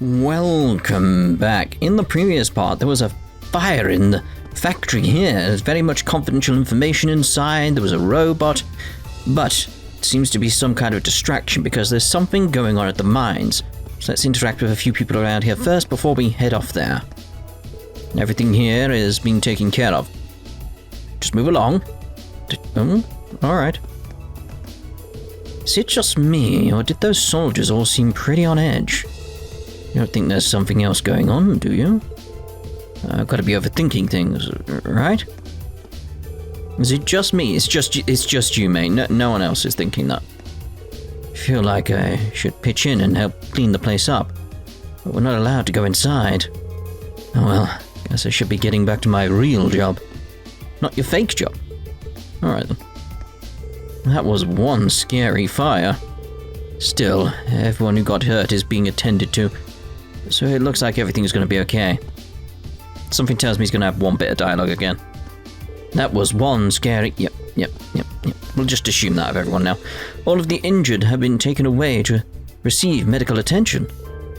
Welcome back. In the previous part, there was a fire in the factory here. There's very much confidential information inside. There was a robot, but it seems to be some kind of distraction because there's something going on at the mines. So let's interact with a few people around here first before we head off there. Everything here is being taken care of. Just move along. Alright. Is it just me, or did those soldiers all seem pretty on edge? You don't think there's something else going on, do you? I've got to be overthinking things, right? Is it just me? It's just you, mate. No one else is thinking that. I feel like I should pitch in and help clean the place up, but we're not allowed to go inside. Oh well, guess I should be getting back to my real job. Not your fake job. Alright then. That was one scary fire. Still, everyone who got hurt is being attended to, so it looks like everything's going to be okay. Something tells me he's going to have one bit of dialogue again. That was one scary... Yep. We'll just assume that of everyone now. All of the injured have been taken away to receive medical attention.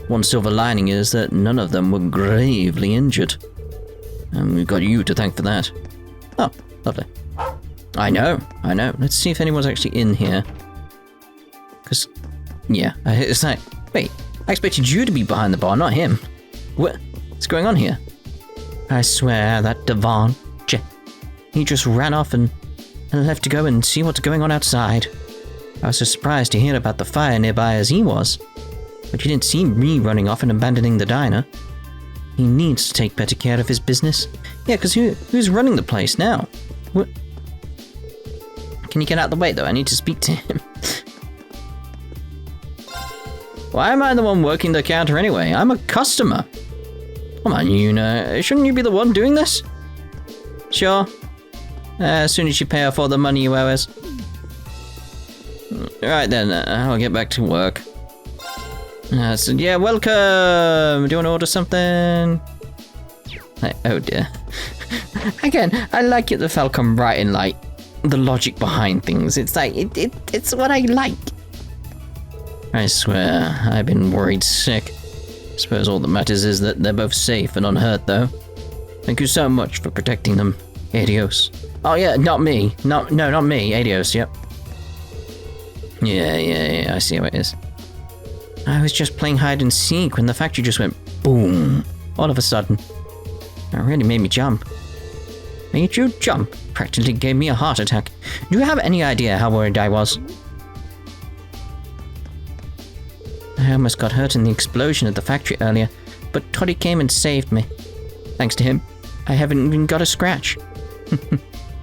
One silver lining is that none of them were gravely injured. And we've got you to thank for that. Oh, lovely. I know. Let's see if anyone's actually in here. Because, yeah, it's like, wait, I expected you to be behind the bar, not him. What's going on here? I swear that Devon, he just ran off and left to go and see what's going on outside. I was as surprised to hear about the fire nearby as he was, but he didn't see me running off and abandoning the diner. He needs to take better care of his business. Yeah, because who's running the place now? What? Can you get out of the way, though? I need to speak to him. Why am I the one working the counter anyway? I'm a customer. Come on, shouldn't you be the one doing this? Sure. As soon as you pay off all the money you owe us. Right then, I'll get back to work. So yeah, welcome! Do you want to order something? Oh dear. Again, I like it the Falcon writing like the logic behind things. It's like, it's what I like. I swear, I've been worried sick. Suppose all that matters is that they're both safe and unhurt though. Thank you so much for protecting them. Adios. Oh yeah, not me. Not me. Adios, yep. Yeah, I see how it is. I was just playing hide and seek when the factory just went boom. All of a sudden. It really made me jump. Made you jump? Practically gave me a heart attack. Do you have any idea how worried I was? I almost got hurt in the explosion at the factory earlier, but Toddy came and saved me. Thanks to him, I haven't even got a scratch.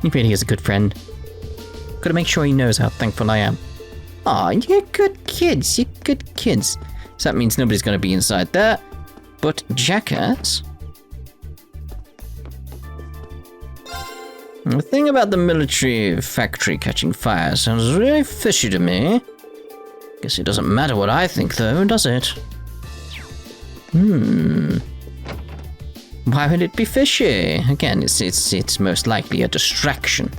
He really is a good friend. Gotta make sure he knows how thankful I am. Aw, you're good kids, So that means nobody's gonna be inside there. But Jackass? The thing about the military factory catching fire sounds really fishy to me. Guess it doesn't matter what I think though, does it? Why would it be fishy? Again, it's most likely a distraction.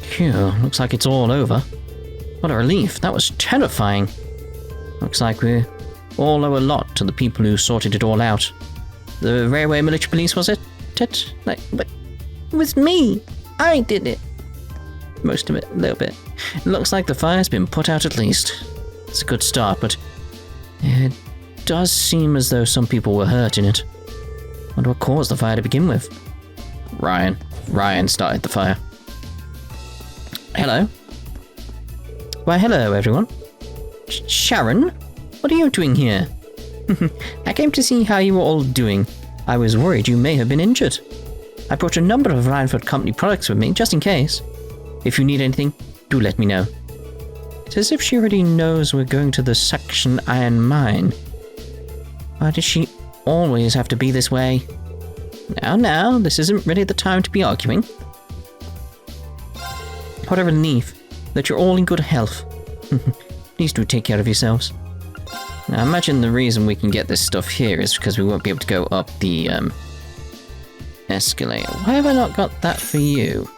Phew, looks like it's all over. What a relief, that was terrifying. Looks like we all owe a lot to the people who sorted it all out. The Railway Military Police, was it? But it was me. I did it. Most of it, a little bit. It looks like the fire's been put out at least. It's a good start, but it does seem as though some people were hurt in it. Wonder what caused the fire to begin with. Ryan started the fire. Hello. Why, hello, everyone. Sharon, what are you doing here? I came to see how you were all doing. I was worried you may have been injured. I brought a number of Rhineford Company products with me, just in case. If you need anything, do let me know. It's as if she already knows we're going to the Suction Iron Mine. Why does she always have to be this way? Now, this isn't really the time to be arguing. What a relief that you're all in good health. Please do take care of yourselves. Now, I imagine the reason we can get this stuff here is because we won't be able to go up the escalator. Why have I not got that for you?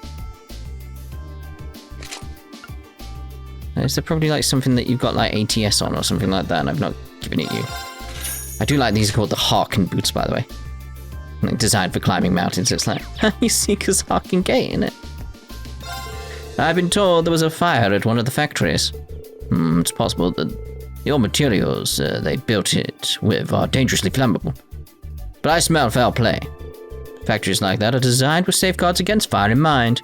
Is there probably like something that you've got like ATS on or something like that and I've not given it you? I do like these called the Harken boots, by the way. Like designed for climbing mountains. It's like, you Seeker's Harken Gate, innit? I've been told there was a fire at one of the factories. It's possible that your materials they built it with are dangerously flammable. But I smell foul play. Factories like that are designed with safeguards against fire in mind.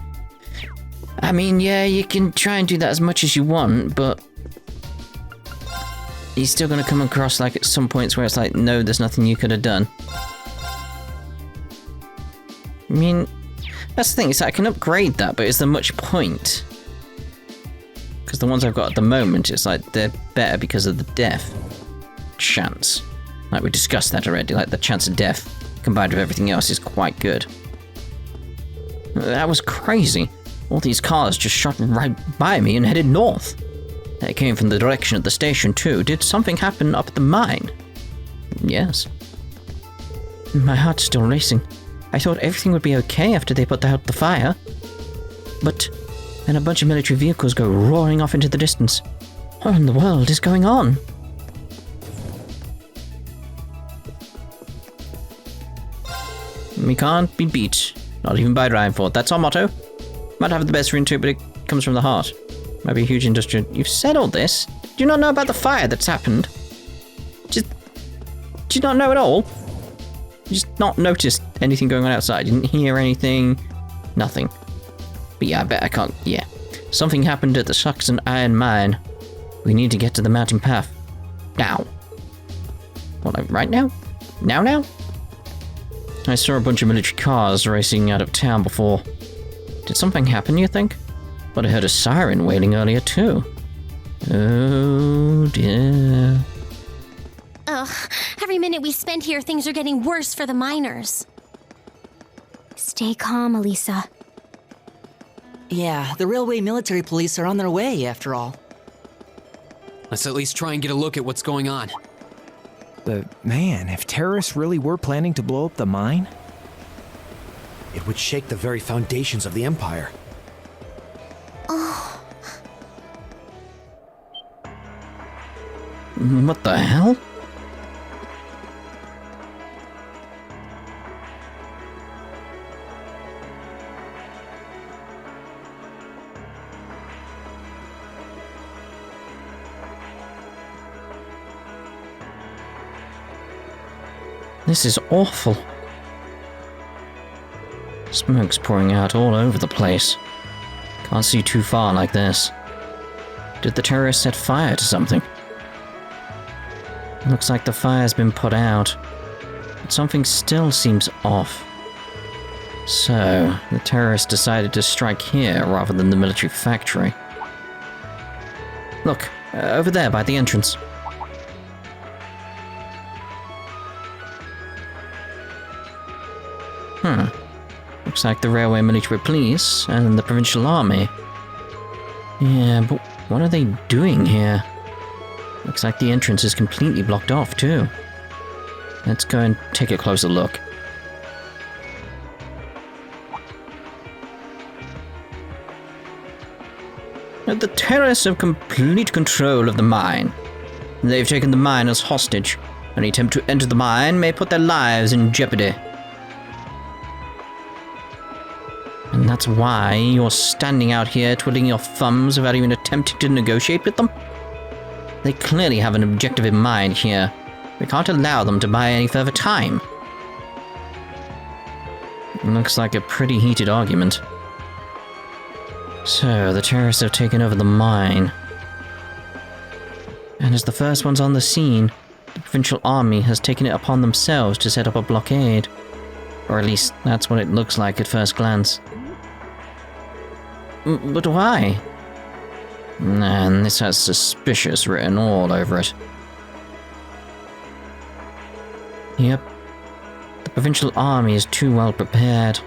I mean, yeah, you can try and do that as much as you want, but you're still going to come across like at some points where it's like, no, there's nothing you could have done. I mean, that's the thing, is I can upgrade that, but is there much point? Because the ones I've got at the moment, it's like they're better because of the death chance. Like we discussed that already, like the chance of death combined with everything else is quite good. That was crazy. All these cars just shot right by me and headed north. They came from the direction of the station too. Did something happen up at the mine? Yes. My heart's still racing. I thought everything would be okay after they put out the fire. But then a bunch of military vehicles go roaring off into the distance. What in the world is going on? We can't be beat, not even by Reinford. That's our motto. Might have the best ring to it, but it comes from the heart. Might be a huge industrial. You've said all this. Do you not know about the fire that's happened? Do you not know at all? You just not noticed anything going on outside. You didn't hear anything. Nothing. But yeah, I bet I can't. Yeah. Something happened at the Saxon Iron Mine. We need to get to the mountain path. Now. What, like right now? Now? I saw a bunch of military cars racing out of town before. Did something happen, you think? But I heard a siren wailing earlier, too. Oh, dear. Ugh, every minute we spend here, things are getting worse for the miners. Stay calm, Elisa. Yeah, the railway military police are on their way, after all. Let's at least try and get a look at what's going on. But man, if terrorists really were planning to blow up the mine... It would shake the very foundations of the Empire. Oh. What the hell? This is awful. Smoke's pouring out all over the place. Can't see too far like this. Did the terrorists set fire to something? Looks like the fire's been put out, but something still seems off. So, the terrorists decided to strike here rather than the military factory. Look, over there by the entrance. Looks like the railway military police and the provincial army. Yeah, but what are they doing here? Looks like the entrance is completely blocked off too. Let's go and take a closer look. The terrorists have complete control of the mine. They've taken the miners hostage. Any attempt to enter the mine may put their lives in jeopardy. And that's why you're standing out here twiddling your thumbs without even attempting to negotiate with them? They clearly have an objective in mind here. We can't allow them to buy any further time. Looks like a pretty heated argument. So, the terrorists have taken over the mine. And as the first ones on the scene, the provincial army has taken it upon themselves to set up a blockade. Or at least, that's what it looks like at first glance. But why? And this has suspicious written all over it. Yep. The provincial army is too well prepared.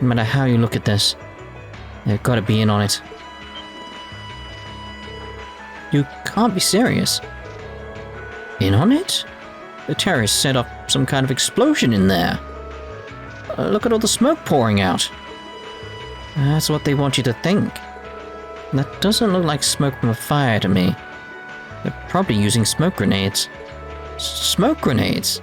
No matter how you look at this, they've got to be in on it. You can't be serious. In on it? The terrorists set up some kind of explosion in there. Look at all the smoke pouring out. That's what they want you to think. That doesn't look like smoke from a fire to me. They're probably using smoke grenades. Smoke grenades?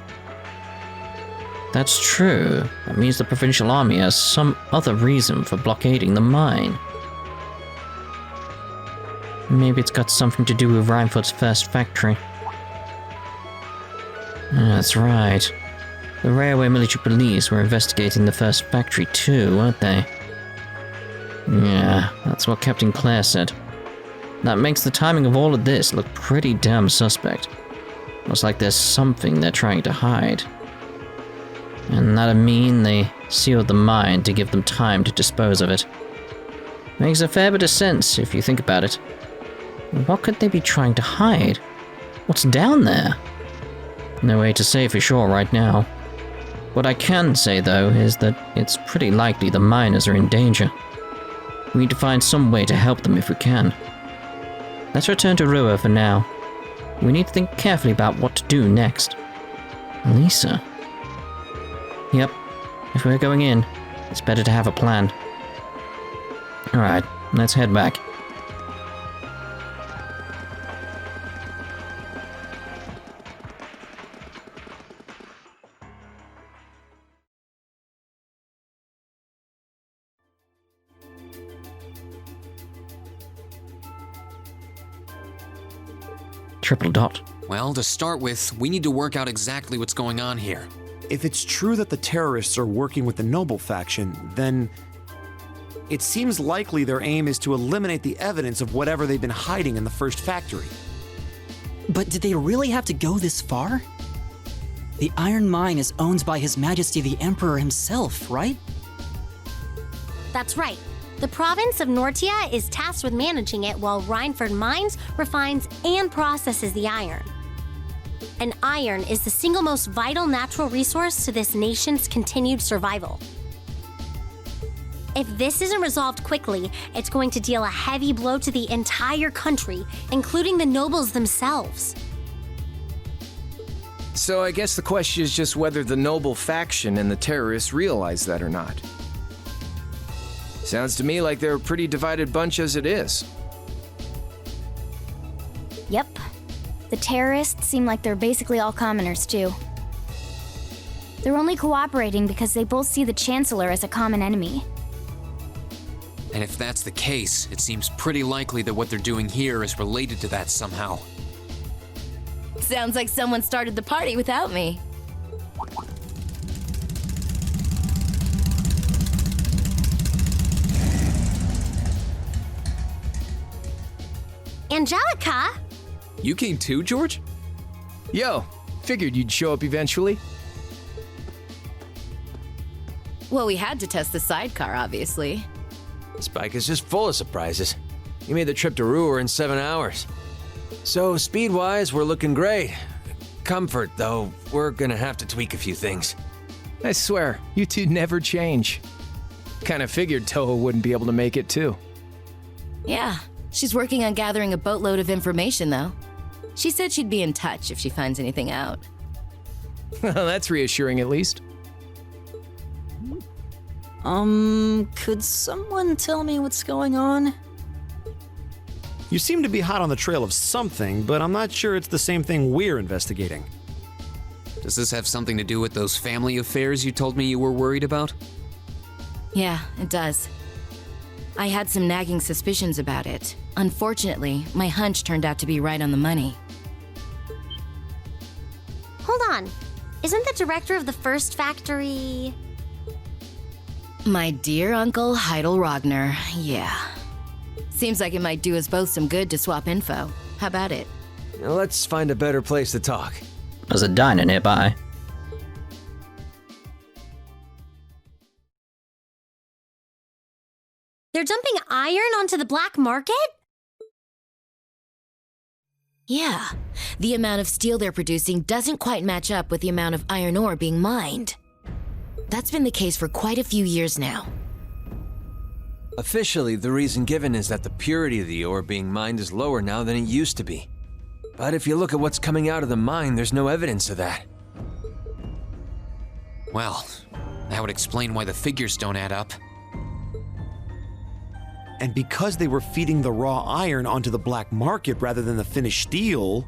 That's true. That means the Provincial Army has some other reason for blockading the mine. Maybe it's got something to do with Reinfeldt's first factory. That's right. The Railway Military Police were investigating the first factory too, weren't they? Yeah, that's what Captain Clare said. That makes the timing of all of this look pretty damn suspect. Looks like there's something they're trying to hide. And that'd mean they sealed the mine to give them time to dispose of it. Makes a fair bit of sense if you think about it. What could they be trying to hide? What's down there? No way to say for sure right now. What I can say though is that it's pretty likely the miners are in danger. We need to find some way to help them if we can. Let's return to Roer for now. We need to think carefully about what to do next. Lisa. Yep, if we're going in, it's better to have a plan. Alright, let's head back. Triple dot. Well, to start with, we need to work out exactly what's going on here. If it's true that the terrorists are working with the noble faction, then it seems likely their aim is to eliminate the evidence of whatever they've been hiding in the first factory. But did they really have to go this far? The iron mine is owned by His Majesty the Emperor himself, right? That's right. The province of Nortia is tasked with managing it while Reinfeld mines, refines, and processes the iron. And iron is the single most vital natural resource to this nation's continued survival. If this isn't resolved quickly, it's going to deal a heavy blow to the entire country, including the nobles themselves. So I guess the question is just whether the noble faction and the terrorists realize that or not. Sounds to me like they're a pretty divided bunch as it is. Yep. The terrorists seem like they're basically all commoners, too. They're only cooperating because they both see the Chancellor as a common enemy. And if that's the case, it seems pretty likely that what they're doing here is related to that somehow. Sounds like someone started the party without me. Angelica? You came too, George? Yo, figured you'd show up eventually. Well, we had to test the sidecar, obviously. This bike is just full of surprises. You made the trip to Roer in 7 hours. So, speed-wise, we're looking great. Comfort, though, we're gonna have to tweak a few things. I swear, you two never change. Kinda figured Toho wouldn't be able to make it, too. Yeah, she's working on gathering a boatload of information, though. She said she'd be in touch if she finds anything out. That's reassuring, at least. Could someone tell me what's going on? You seem to be hot on the trail of something, but I'm not sure it's the same thing we're investigating. Does this have something to do with those family affairs you told me you were worried about? Yeah, it does. I had some nagging suspicions about it. Unfortunately, my hunch turned out to be right on the money. Hold on. Isn't the director of the first factory... My dear Uncle Heidel Rogner, yeah. Seems like it might do us both some good to swap info. How about it? Now let's find a better place to talk. There's a diner nearby. They're dumping iron onto the black market? Yeah. The amount of steel they're producing doesn't quite match up with the amount of iron ore being mined. That's been the case for quite a few years now. Officially, the reason given is that the purity of the ore being mined is lower now than it used to be. But if you look at what's coming out of the mine, there's no evidence of that. Well, that would explain why the figures don't add up. And because they were feeding the raw iron onto the black market rather than the finished steel...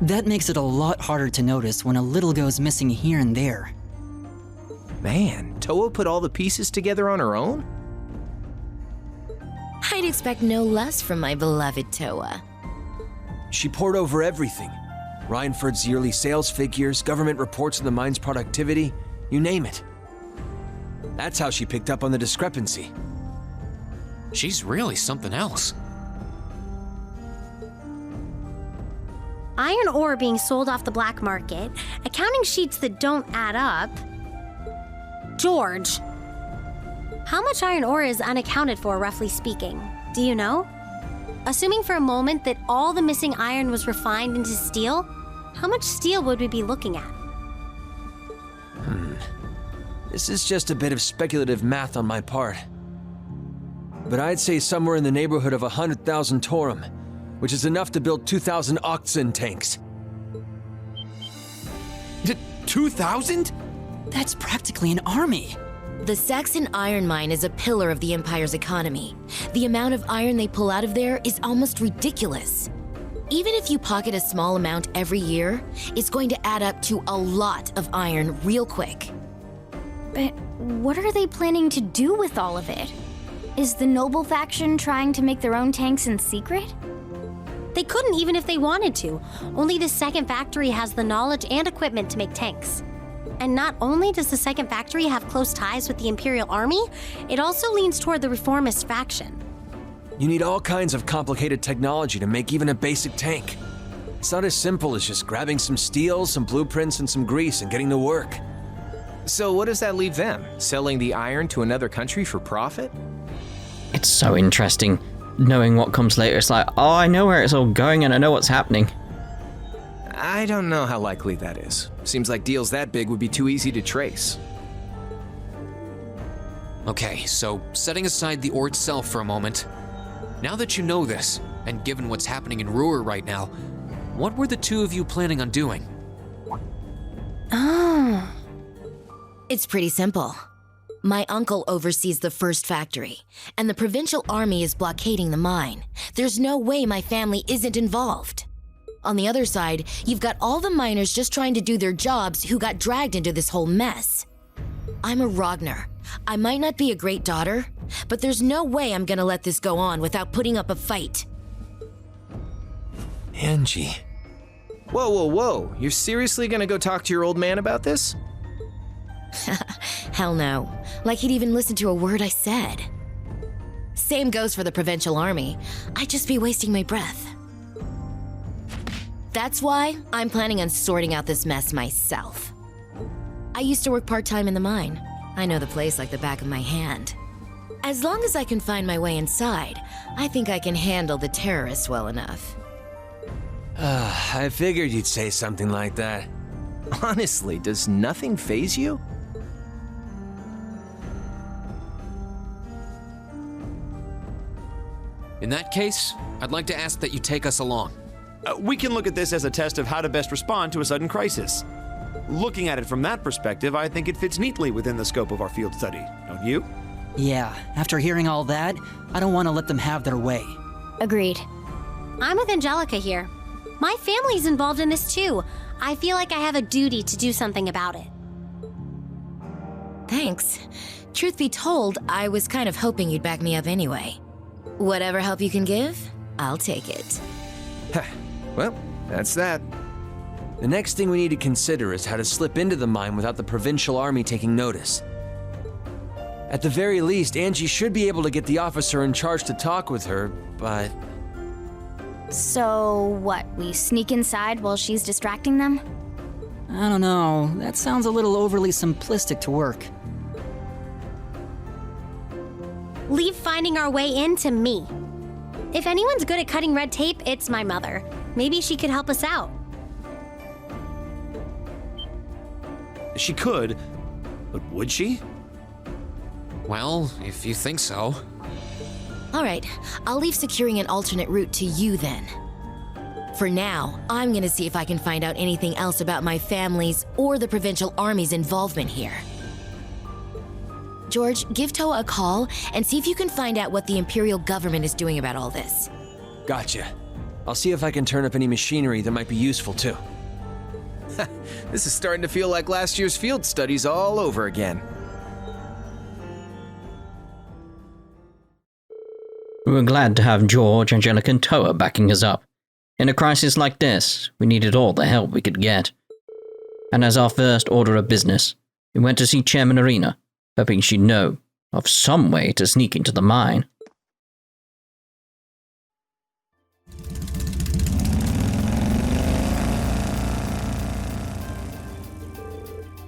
That makes it a lot harder to notice when a little goes missing here and there. Man, Toa put all the pieces together on her own? I'd expect no less from my beloved Toa. She pored over everything. Rhineford's yearly sales figures, government reports on the mine's productivity, you name it. That's how she picked up on the discrepancy. She's really something else. Iron ore being sold off the black market, accounting sheets that don't add up. George, how much iron ore is unaccounted for, roughly speaking? Do you know? Assuming for a moment that all the missing iron was refined into steel, how much steel would we be looking at? This is just a bit of speculative math on my part. But I'd say somewhere in the neighborhood of 100,000 Torum, which is enough to build 2,000 oxen tanks. 2,000? That's practically an army. The Saxon iron mine is a pillar of the Empire's economy. The amount of iron they pull out of there is almost ridiculous. Even if you pocket a small amount every year, it's going to add up to a lot of iron real quick. But what are they planning to do with all of it? Is the noble faction trying to make their own tanks in secret? They couldn't even if they wanted to. Only the second factory has the knowledge and equipment to make tanks. And not only does the second factory have close ties with the Imperial Army, it also leans toward the reformist faction. You need all kinds of complicated technology to make even a basic tank. It's not as simple as just grabbing some steel, some blueprints, and some grease and getting to work. So what does that leave them? Selling the iron to another country for profit? It's so interesting. Knowing what comes later, it's like, oh, I know where it's all going and I know what's happening. I don't know how likely that is. Seems like deals that big would be too easy to trace. Okay, so setting aside the ore itself for a moment, now that you know this, and given what's happening in Roer right now, what were the two of you planning on doing? It's pretty simple. My uncle oversees the first factory, and the provincial army is blockading the mine. There's no way my family isn't involved. On the other side, you've got all the miners just trying to do their jobs who got dragged into this whole mess. I'm a Ragnar. I might not be a great daughter, but there's no way I'm gonna let this go on without putting up a fight. Angie. Whoa, whoa, whoa. You're seriously gonna go talk to your old man about this? Hell no. Like he'd even listen to a word I said. Same goes for the provincial army. I'd just be wasting my breath. That's why I'm planning on sorting out this mess myself. I used to work part-time in the mine. I know the place like the back of my hand. As long as I can find my way inside, I think I can handle the terrorists well enough. I figured you'd say something like that. Honestly, does nothing faze you? In that case, I'd like to ask that you take us along. We can look at this as a test of how to best respond to a sudden crisis. Looking at it from that perspective, I think it fits neatly within the scope of our field study, don't you? Yeah, after hearing all that, I don't want to let them have their way. Agreed. I'm with Angelica here. My family's involved in this too. I feel like I have a duty to do something about it. Thanks. Truth be told, I was kind of hoping you'd back me up anyway. Whatever help you can give, I'll take it. Well, that's that. The next thing we need to consider is how to slip into the mine without the provincial army taking notice. At the very least, Angie should be able to get the officer in charge to talk with her, but... So, what, we sneak inside while she's distracting them? I don't know, that sounds a little overly simplistic to work. Leave finding our way in to me. If anyone's good at cutting red tape, it's my mother. Maybe she could help us out. She could, but would she? Well, if you think so. All right, I'll leave securing an alternate route to you then. For now, I'm gonna see if I can find out anything else about my family's or the provincial army's involvement here. George, give Toa a call and see if you can find out what the Imperial government is doing about all this. Gotcha. I'll see if I can turn up any machinery that might be useful too. This is starting to feel like last year's field studies all over again. We were glad to have George, Angelica, and Toa backing us up. In a crisis like this, we needed all the help we could get. And as our first order of business, we went to see Chairman Arena, hoping she'd know of some way to sneak into the mine.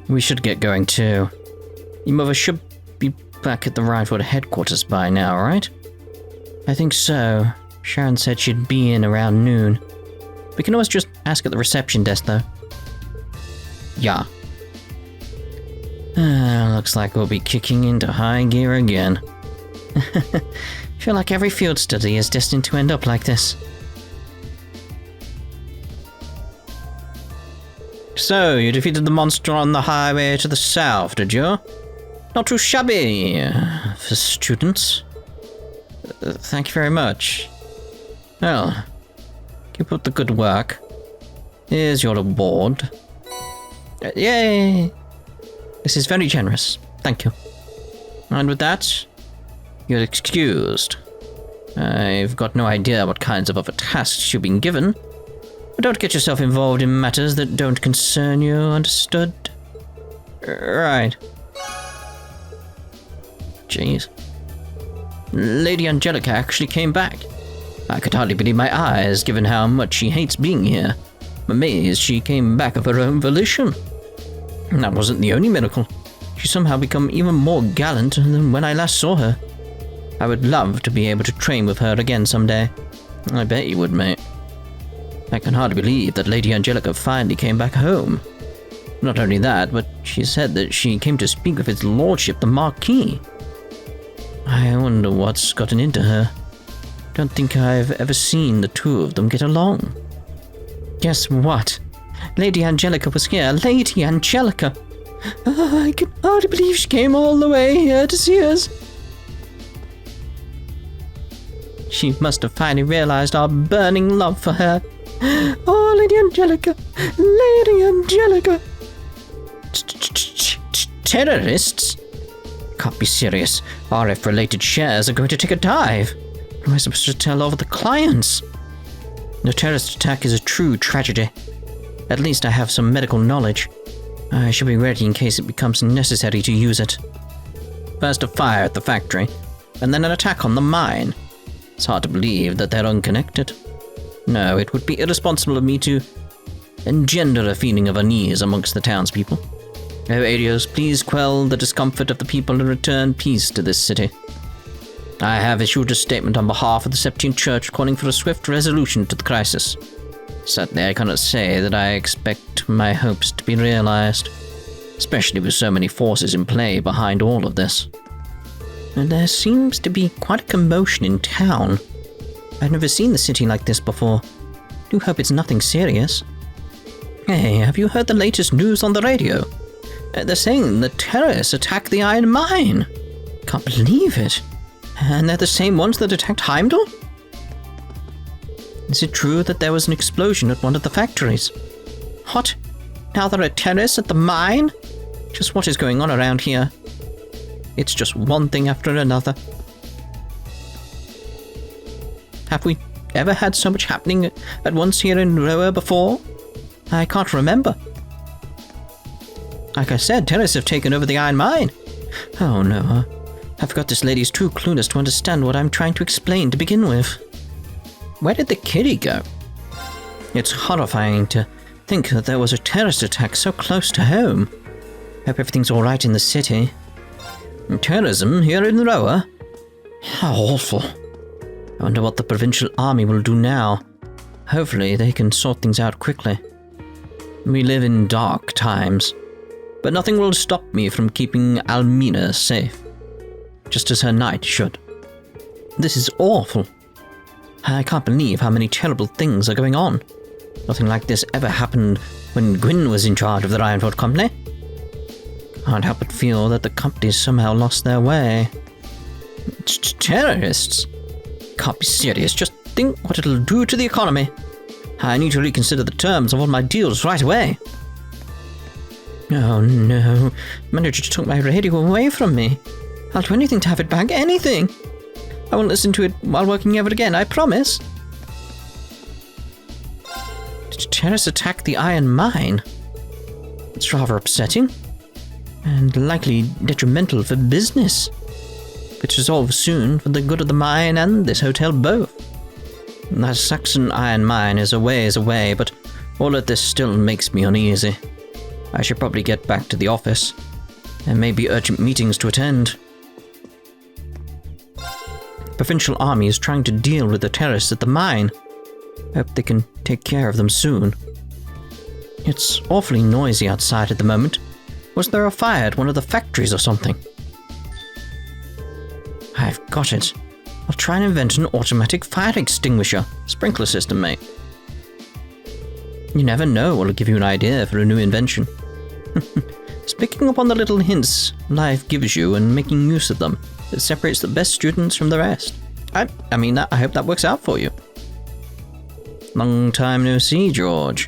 We should get going too. Your mother should be back at the Rhinewood headquarters by now, right? I think so. Sharon said she'd be in around noon. We can always just ask at the reception desk, though. Yeah. Looks like we'll be kicking into high gear again. Feel like every field study is destined to end up like this. So, you defeated the monster on the highway to the south, did you? Not too shabby for students. Thank you very much. Well, keep up the good work. Here's your reward. Yay! This is very generous. Thank you. And with that, you're excused. I've got no idea what kinds of other tasks you've been given, but don't get yourself involved in matters that don't concern you, understood? Right. Jeez. Lady Angelica actually came back. I could hardly believe my eyes, given how much she hates being here. I'm amazed she came back of her own volition. And that wasn't the only miracle. She's somehow become even more gallant than when I last saw her. I would love to be able to train with her again someday. I bet you would, mate. I can hardly believe that Lady Angelica finally came back home. Not only that, but she said that she came to speak with his lordship, the Marquis. I wonder what's gotten into her. Don't think I've ever seen the two of them get along. Guess what? Lady Angelica was here. Lady Angelica! I can hardly believe she came all the way here to see us. She must have finally realized our burning love for her. Oh, Lady Angelica! Lady Angelica! Terrorists? Can't be serious. RF-related shares are going to take a dive. What am I supposed to tell all of the clients? The terrorist attack is a true tragedy. At least I have some medical knowledge. I should be ready in case it becomes necessary to use it. First a fire at the factory, and then an attack on the mine. It's hard to believe that they're unconnected. No, it would be irresponsible of me to engender a feeling of unease amongst the townspeople. Oh, Adios, please quell the discomfort of the people and return peace to this city. I have issued a statement on behalf of the Septine Church calling for a swift resolution to the crisis. Certainly I cannot say that I expect my hopes to be realized, especially with so many forces in play behind all of this. And there seems to be quite a commotion in town. I've never seen the city like this before. Do hope it's nothing serious. Hey, have you heard the latest news on the radio? They're saying the terrorists attacked the iron mine. Can't believe it. And they're the same ones that attacked Heimdall? Is it true that there was an explosion at one of the factories? What? Now there are terrorists at the mine? Just what is going on around here? It's just one thing after another. Have we ever had so much happening at once here in Roer before? I can't remember. Like I said, terrorists have taken over the iron mine. Oh no, I forgot this lady's too clueless to understand what I'm trying to explain to begin with. Where did the kitty go? It's horrifying to think that there was a terrorist attack so close to home. Hope everything's alright in the city. And terrorism here in Roer? How awful. I wonder what the provincial army will do now. Hopefully they can sort things out quickly. We live in dark times, but nothing will stop me from keeping Almina safe, just as her knight should. This is awful. I can't believe how many terrible things are going on. Nothing like this ever happened when Gwyn was in charge of the Ironwood Company. Can't help but feel that the company's somehow lost their way. Terrorists? Can't be serious. Just think what it'll do to the economy. I need to reconsider the terms of all my deals right away. Oh no, manager took my radio away from me. I'll do anything to have it back, anything. I won't listen to it while working ever again, I promise. Terrorists attack the iron mine. It's rather upsetting, and likely detrimental for business. It's resolved soon for the good of the mine and this hotel both. That Saxon iron mine is a ways away, but all of this still makes me uneasy. I should probably get back to the office. There may be urgent meetings to attend. The provincial army is trying to deal with the terrorists at the mine. Hope they can take care of them soon. It's awfully noisy outside at the moment. Was there a fire at one of the factories or something? I've got it. I'll try and invent an automatic fire extinguisher. Sprinkler system, mate. You never know what'll give you an idea for a new invention. Picking up on the little hints life gives you and making use of them, it separates the best students from the rest. I hope that works out for you. Long time no see, George.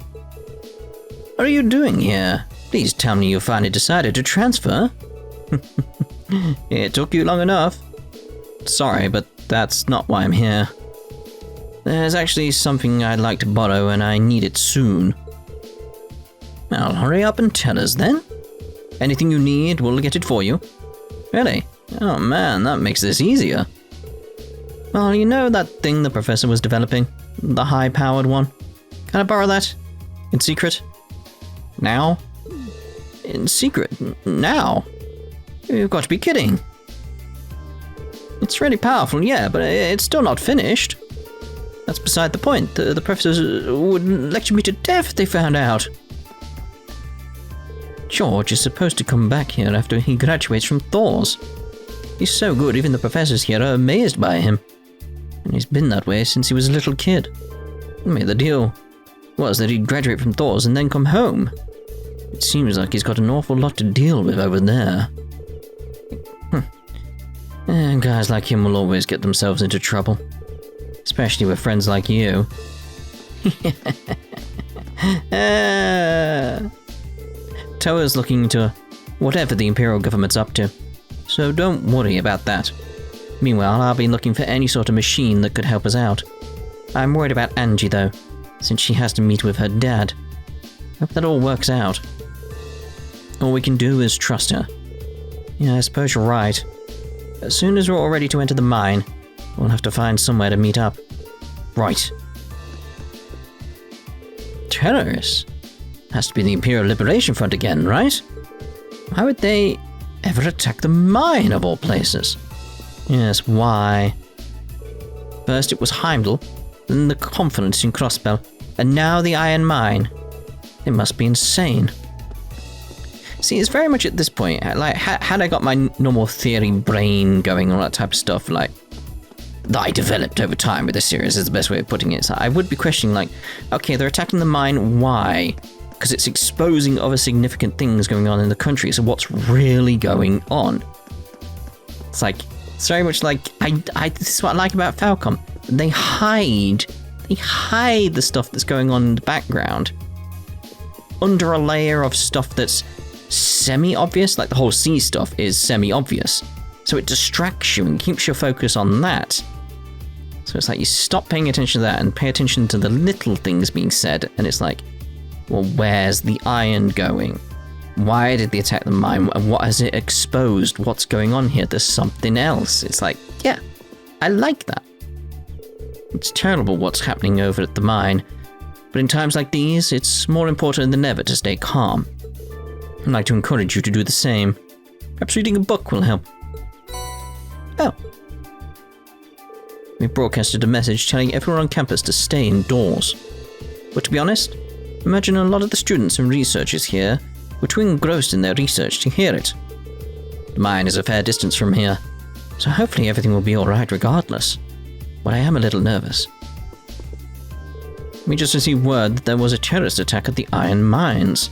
What are you doing here? Please tell me you finally decided to transfer. It took you long enough. Sorry, but that's not why I'm here. There's actually something I'd like to borrow and I need it soon. Well, hurry up and tell us then. Anything you need, we'll get it for you. Really? Oh man, that makes this easier. Well, you know that thing the professor was developing? The high-powered one? Can I borrow that? In secret? Now? In secret? Now? You've got to be kidding. It's really powerful, yeah, but it's still not finished. That's beside the point. The professors would lecture me to death if they found out. George is supposed to come back here after he graduates from Thors. He's so good, even the professors here are amazed by him. And he's been that way since he was a little kid. I mean, the deal was that he'd graduate from Thors and then come home. It seems like he's got an awful lot to deal with over there. And guys like him will always get themselves into trouble. Especially with friends like you. Toa's looking into whatever the Imperial government's up to, so don't worry about that. Meanwhile, I'll be looking for any sort of machine that could help us out. I'm worried about Angie though, since she has to meet with her dad. Hope that all works out. All we can do is trust her. Yeah, I suppose you're right. As soon as we're all ready to enter the mine, we'll have to find somewhere to meet up. Right. Terrorists? Has to be the Imperial Liberation Front again, right? Why would they ever attack the mine of all places? Yes, why? First it was Heimdall, then the Confidence in Crossbell, and now the Iron Mine. They must be insane. See, it's very much at this point, like, had I got my normal theory brain going, all that type of stuff, like, that I developed over time with this series is the best way of putting it. So I would be questioning, like, okay, they're attacking the mine, why? Because it's exposing other significant things going on in the country, so what's really going on? It's like, it's very much like, this is what I like about Falcom. They hide the stuff that's going on in the background under a layer of stuff that's semi-obvious, like the whole sea stuff is semi-obvious. So it distracts you and keeps your focus on that. So it's like you stop paying attention to that and pay attention to the little things being said, and it's like, well, where's the iron going? Why did they attack the mine? And what has it exposed? What's going on here? There's something else. It's like, yeah, I like that. It's terrible what's happening over at the mine, but in times like these, it's more important than ever to stay calm. I'd like to encourage you to do the same. Perhaps reading a book will help. Oh. We broadcasted a message telling everyone on campus to stay indoors. But to be honest, imagine a lot of the students and researchers here were too engrossed in their research to hear it. The mine is a fair distance from here, so hopefully everything will be alright regardless. But I am a little nervous. We just received word that there was a terrorist attack at the iron mines.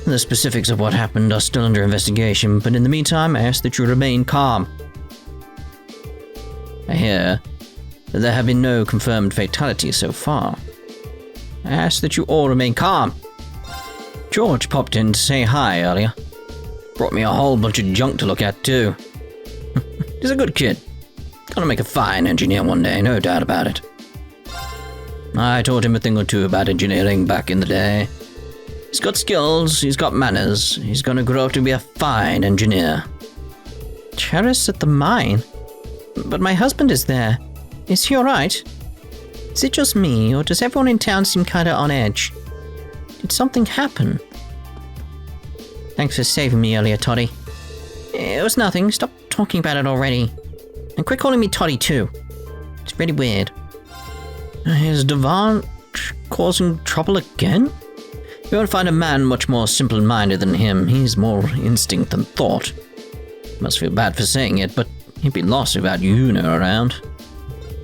The specifics of what happened are still under investigation, but in the meantime, I ask that you remain calm. I hear that there have been no confirmed fatalities so far. I ask that you all remain calm. George popped in to say hi earlier. Brought me a whole bunch of junk to look at, too. He's a good kid. Gonna make a fine engineer one day, no doubt about it. I taught him a thing or two about engineering back in the day. He's got skills, he's got manners, he's gonna grow up to be a fine engineer. Terrorists at the mine? But my husband is there. Is he alright? Is it just me, or does everyone in town seem kinda on edge? Did something happen? Thanks for saving me earlier, Toddy. It was nothing, stop talking about it already. And quit calling me Toddy too. It's really weird. Is Devon causing trouble again? You won't find a man much more simple-minded than him. He's more instinct than thought. Must feel bad for saying it, but he'd be lost without Yuna around.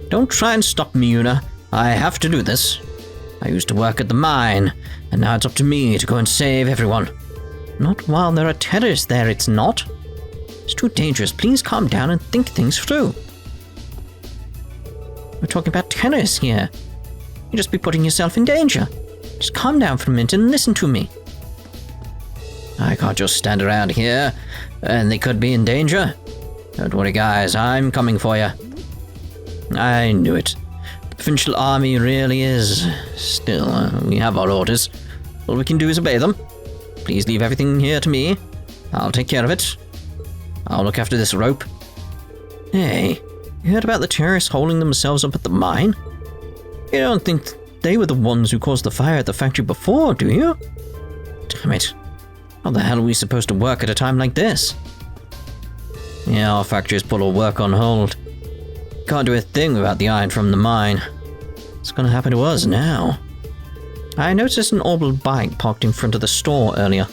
Don't try and stop me, Yuna. I have to do this. I used to work at the mine, and now it's up to me to go and save everyone. Not while there are terrorists there, it's not. It's too dangerous. Please calm down and think things through. We're talking about terrorists here. You'll just be putting yourself in danger. Just calm down for a minute and listen to me. I can't just stand around here, and they could be in danger. Don't worry, guys, I'm coming for you. I knew it. The provincial army really is. Still, we have our orders. All we can do is obey them. Please leave everything here to me. I'll take care of it. I'll look after this rope. Hey, you heard about the terrorists holding themselves up at the mine? You don't think they were the ones who caused the fire at the factory before, do you? Damn it. How the hell are we supposed to work at a time like this? Yeah, our factory's put all work on hold. Can't do a thing without the iron from the mine. What's gonna happen to us now? I noticed an orbital bike parked in front of the store earlier.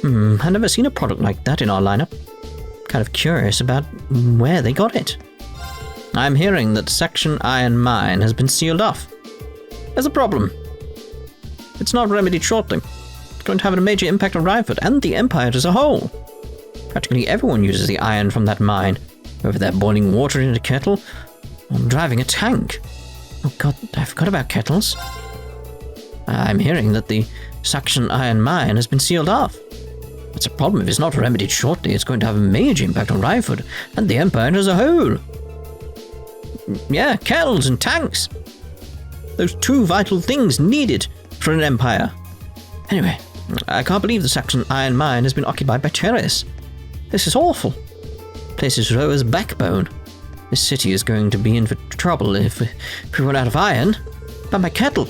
I've never seen a product like that in our lineup. Kind of curious about where they got it. I'm hearing that Section Iron Mine has been sealed off. There's a problem. It's not remedied shortly. It's going to have a major impact on Rhineford and the Empire as a whole. Practically everyone uses the iron from that mine, whether they're boiling water in a kettle or driving a tank. Oh god, I forgot about kettles. I'm hearing that the Section Iron Mine has been sealed off. It's a problem. If it's not remedied shortly, it's going to have a major impact on Rhineford and the Empire as a whole. Yeah, kettles and tanks. Those two vital things needed for an empire. Anyway, I can't believe the Saxon Iron Mine has been occupied by terrorists. This is awful. The place is Roer's backbone. This city is going to be in for trouble if we run out of iron. But my kettle.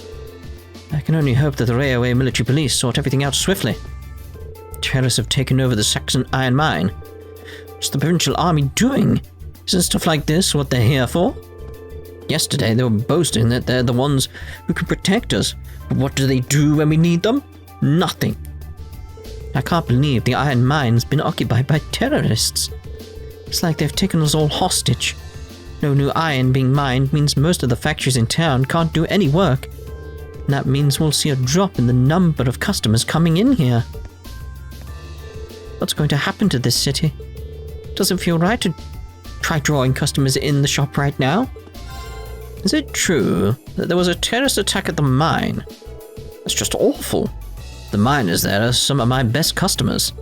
I can only hope that the Railway Military Police sort everything out swiftly. Terrorists have taken over the Saxon Iron Mine. What's the provincial army doing? Isn't stuff like this what they're here for? Yesterday they were boasting that they're the ones who can protect us. But what do they do when we need them? Nothing. I can't believe the iron mine's been occupied by terrorists. It's like they've taken us all hostage. No new iron being mined means most of the factories in town can't do any work. And that means we'll see a drop in the number of customers coming in here. What's going to happen to this city? Doesn't feel right to try drawing customers in the shop right now. Is it true that there was a terrorist attack at the mine? That's just awful. The miners there are some of my best customers.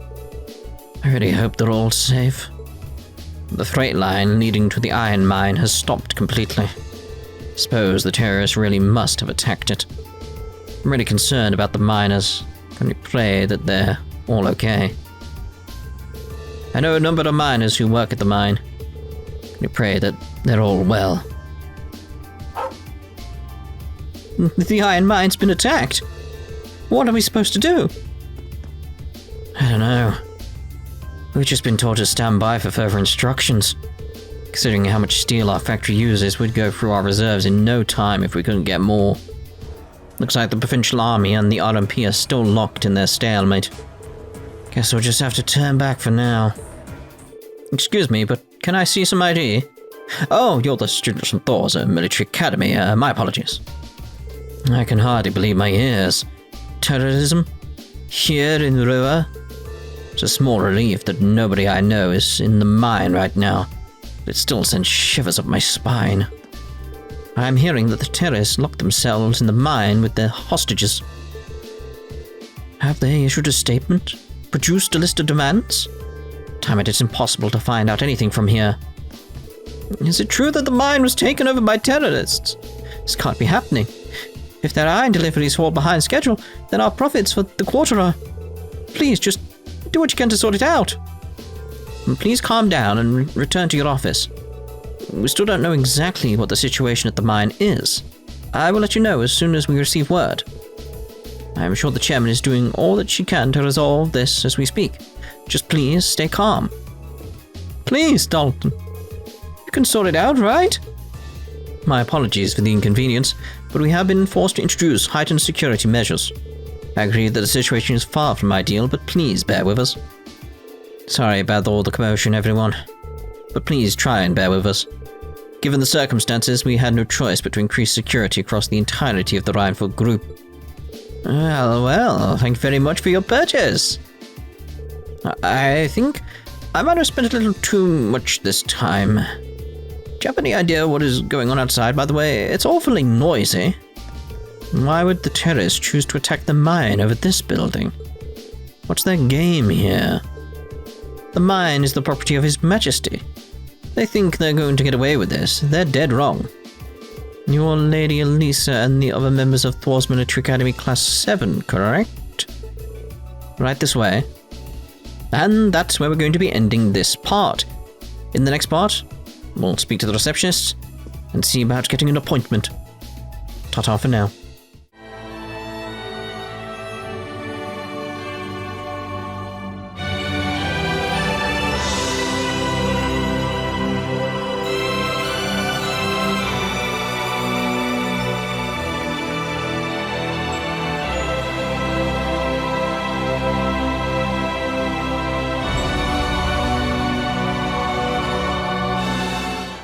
I really hope they're all safe. The freight line leading to the iron mine has stopped completely. Suppose the terrorists really must have attacked it. I'm really concerned about the miners. Can we pray that they're all okay? I know a number of miners who work at the mine. Can we pray that they're all well? The iron mine's been attacked. What are we supposed to do? I don't know. We've just been told to stand by for further instructions. Considering how much steel our factory uses, we'd go through our reserves in no time if we couldn't get more. Looks like the provincial army and the RMP are still locked in their stalemate. Guess we'll just have to turn back for now. Excuse me, but can I see some ID? Oh, you're the students from Thors Military Academy. My apologies. I can hardly believe my ears. Terrorism? here in Roer. It's a small relief that nobody I know is in the mine right now. It still sends shivers up my spine. I'm hearing that the terrorists locked themselves in the mine with their hostages. Have they issued a statement? Produced a list of demands? Damn it, it's impossible to find out anything from here. Is it true that the mine was taken over by terrorists? This can't be happening. If their iron deliveries fall behind schedule, then our profits for the quarter are... Please, just do what you can to sort it out. And please calm down and return to your office. We still don't know exactly what the situation at the mine is. I will let you know as soon as we receive word. I am sure the chairman is doing all that she can to resolve this as we speak. Just please stay calm. Please, Dalton. You can sort it out, right? My apologies for the inconvenience, but we have been forced to introduce heightened security measures. I agree that the situation is far from ideal, but please bear with us. Sorry about all the commotion, everyone. But please try and bear with us. Given the circumstances, we had no choice but to increase security across the entirety of the Reinfeld group. Well, thank you very much for your purchase. I think I might have spent a little too much this time. Do you have any idea what is going on outside, by the way? It's awfully noisy. Why would the terrorists choose to attack the mine over this building? What's their game here? The mine is the property of His Majesty. They think they're going to get away with this. They're dead wrong. You're Lady Elisa and the other members of Thors Military Academy Class VII, correct? Right this way. And that's where we're going to be ending this part. In the next part, we'll speak to the receptionist and see about getting an appointment. Ta-ta for now.